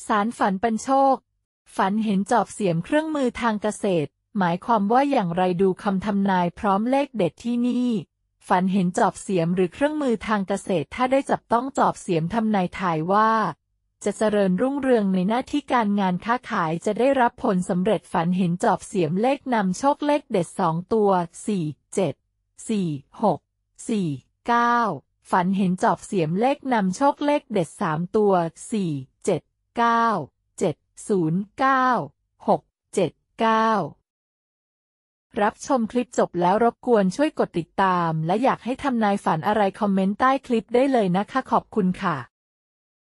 สารฝันปันโชคฝันเห็นจอบเสียมเครื่องมือทางเกษตรหมายความว่าอย่างไรดูคำทำนายพร้อมเลขเด็ดที่นี่ฝันเห็นจอบเสียมหรือเครื่องมือทางเกษตรถ้าได้จับต้องจอบเสียมทำนายทายว่าจะเจริญรุ่งเรืองในหน้าที่การงานค้าขายจะได้รับผลสำเร็จฝันเห็นจอบเสียมเลขนำโชคเลขเด็ด2ตัว4 7 4 6 4 9ฝันเห็นจอบเสียมเลขนำโชคเลขเด็ด3ตัว4 7 9 7 0 9 6 7 9รับชมคลิปจบแล้วรบกวนช่วยกดติดตามและอยากให้ทำนายฝันอะไรคอมเมนต์ใต้คลิปได้เลยนะคะขอบคุณค่ะ